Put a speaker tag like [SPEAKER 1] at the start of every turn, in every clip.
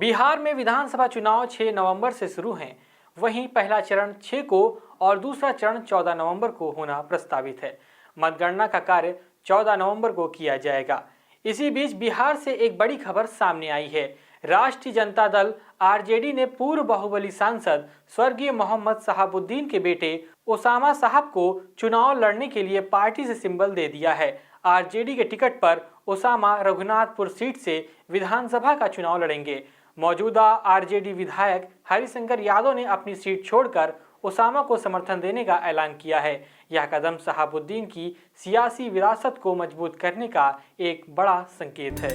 [SPEAKER 1] बिहार में विधानसभा चुनाव 6 नवंबर से शुरू हैं। वहीं पहला चरण 6 को और दूसरा चरण 14 नवंबर को होना प्रस्तावित है। मतगणना का कार्य 14 नवंबर को किया जाएगा। इसी बीच बिहार से एक बड़ी खबर सामने आई है। राष्ट्रीय जनता दल आरजेडी ने पूर्व बाहुबली सांसद स्वर्गीय मोहम्मद शहाबुद्दीन के बेटे ओसामा साहब को चुनाव लड़ने के लिए पार्टी से सिंबल दे दिया है। आरजेडी के टिकट पर ओसामा रघुनाथपुर सीट से विधानसभा का चुनाव लड़ेंगे। मौजूदा आरजेडी विधायक हरिशंकर यादव ने अपनी सीट छोड़कर ओसामा को समर्थन देने का ऐलान किया है। यह कदम शहाबुद्दीन की सियासी विरासत को मजबूत करने का एक बड़ा संकेत है।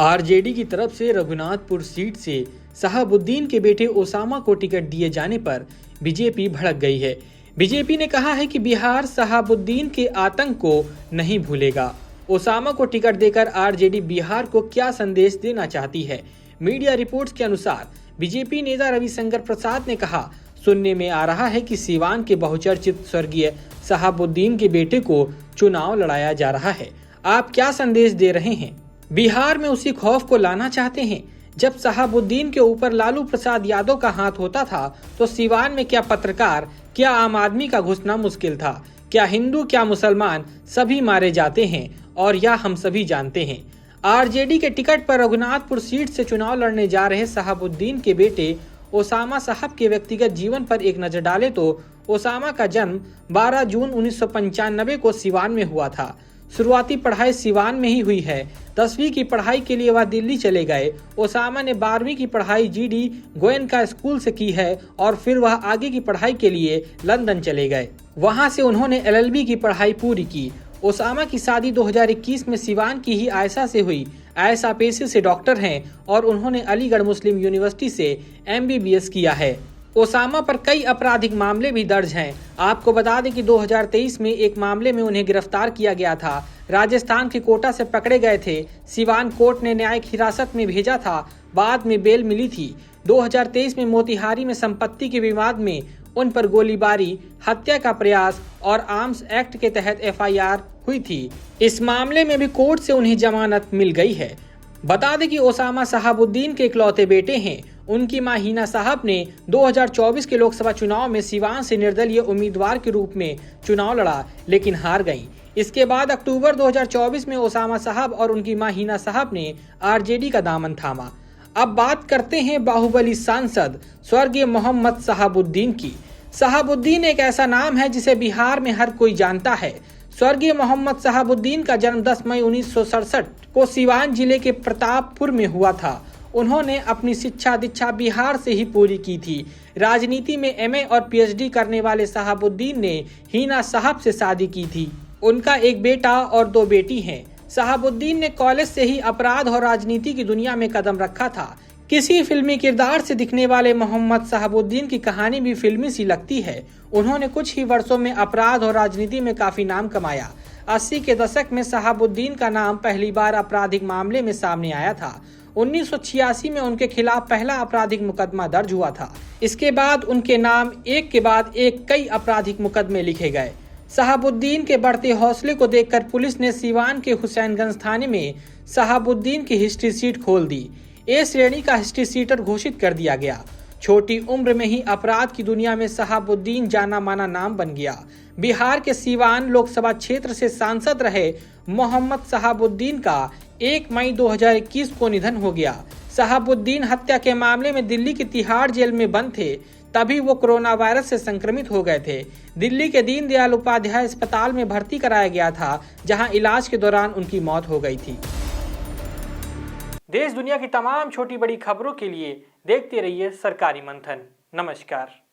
[SPEAKER 1] आरजेडी की तरफ से रघुनाथपुर सीट से शहाबुद्दीन के बेटे ओसामा को टिकट दिए जाने पर बीजेपी भड़क गई है। बीजेपी ने कहा है कि बिहार शहाबुद्दीन के आतंक को नहीं भूलेगा। ओसामा को टिकट देकर आरजेडी बिहार को क्या संदेश देना चाहती है? मीडिया रिपोर्ट्स के अनुसार बीजेपी नेता रविशंकर प्रसाद ने कहा, सुनने में आ रहा है कि सीवान के बहुचर्चित स्वर्गीय शहाबुद्दीन के बेटे को चुनाव लड़ाया जा रहा है। आप क्या संदेश दे रहे हैं? बिहार में उसी खौफ को लाना चाहते हैं? जब शहाबुद्दीन के ऊपर लालू प्रसाद यादव का हाथ होता था तो सीवान में क्या पत्रकार, क्या आम आदमी का घुसना मुश्किल था? क्या हिंदू, क्या मुसलमान, सभी मारे जाते हैं और यह हम सभी जानते हैं। आरजेडी के टिकट पर रघुनाथपुर सीट से चुनाव लड़ने जा रहे शहाबुद्दीन के बेटे ओसामा साहब के व्यक्तिगत जीवन पर एक नजर डालें तो ओसामा का जन्म 12 जून 1995 को सिवान में हुआ था। शुरुआती पढ़ाई सिवान में ही हुई है। 10वीं की पढ़ाई के लिए वह दिल्ली चले गए। ओसामा ने 12वीं की पढ़ाई जीडी गोयनका स्कूल से की है और फिर वह आगे की पढ़ाई के लिए लंदन चले गए। वहां से उन्होंने एलएलबी की पढ़ाई पूरी की। ओसामा की शादी 2021 में सिवान की ही आयशा से हुई। आयशा पेशे से डॉक्टर हैं और उन्होंने अलीगढ़ मुस्लिम यूनिवर्सिटी से MBBS किया है। ओसामा पर कई आपराधिक मामले भी दर्ज हैं। आपको बता दें कि 2023 में एक मामले में उन्हें गिरफ्तार किया गया था। राजस्थान के कोटा से पकड़े गए थे। सिवान कोर्ट ने न्यायिक हिरासत में भेजा था, बाद में बेल मिली थी। 2023 में मोतिहारी में संपत्ति के विवाद में उन पर गोलीबारी, हत्या का प्रयास और आर्म्स एक्ट के तहत FIR हुई थी। इस मामले में भी कोर्ट से उन्हें जमानत मिल गई है। बता दें कि ओसामा शहाबुद्दीन के इकलौते बेटे हैं। उनकी मां हिना साहब ने 2024 के लोकसभा चुनाव में सिवान से निर्दलीय उम्मीदवार के रूप में चुनाव लड़ा, लेकिन हार गईं। इसके बाद अक्टूबर 2024 में ओसामा साहब और उनकी मां हिना साहब ने आरजेडी का दामन थामा। अब बात करते हैं बाहुबली सांसद स्वर्गीय मोहम्मद शहाबुद्दीन की। शहाबुद्दीन एक ऐसा नाम है जिसे बिहार में हर कोई जानता है। स्वर्गीय मोहम्मद शहाबुद्दीन का जन्म 10 मई 1967 को सिवान जिले के प्रतापपुर में हुआ था। उन्होंने अपनी शिक्षा दीक्षा बिहार से ही पूरी की थी। राजनीति में MA और PhD करने वाले शहाबुद्दीन ने हिना साहब से शादी की थी। उनका एक बेटा और 2 बेटी हैं। शहाबुद्दीन ने कॉलेज से ही अपराध और राजनीति की दुनिया में कदम रखा था। किसी फिल्मी किरदार से दिखने वाले मोहम्मद शहाबुद्दीन की कहानी भी फिल्मी सी लगती है। उन्होंने कुछ ही वर्षों में अपराध और राजनीति में काफी नाम कमाया। 80 के दशक में शहाबुद्दीन का नाम पहली बार आपराधिक मामले में सामने आया था। 1986 में उनके खिलाफ पहला आपराधिक मुकदमा दर्ज हुआ था। इसके बाद उनके नाम एक के बाद एक कई आपराधिक मुकदमे लिखे गए। शहाबुद्दीन के बढ़ते हौसले को देखकर पुलिस ने सिवान के हुसैनगंज थाने में शहाबुद्दीन की हिस्ट्री सीट खोल दी। A श्रेणी का हिस्ट्री सीटर घोषित कर दिया गया। छोटी उम्र में ही अपराध की दुनिया में शहाबुद्दीन जाना माना नाम बन गया। बिहार के सिवान लोकसभा क्षेत्र से सांसद रहे मोहम्मद शहाबुद्दीन का 1 मई 2021 को निधन हो गया। शहाबुद्दीन हत्या के मामले में दिल्ली की तिहाड़ जेल में बंद थे। तभी वो कोरोना वायरस से संक्रमित हो गए थे। दिल्ली के दीनदयाल उपाध्याय अस्पताल में भर्ती कराया गया था, जहां इलाज के दौरान उनकी मौत हो गई थी। देश दुनिया की तमाम छोटी बड़ी खबरों के लिए देखते रहिए सरकारी मंथन। नमस्कार।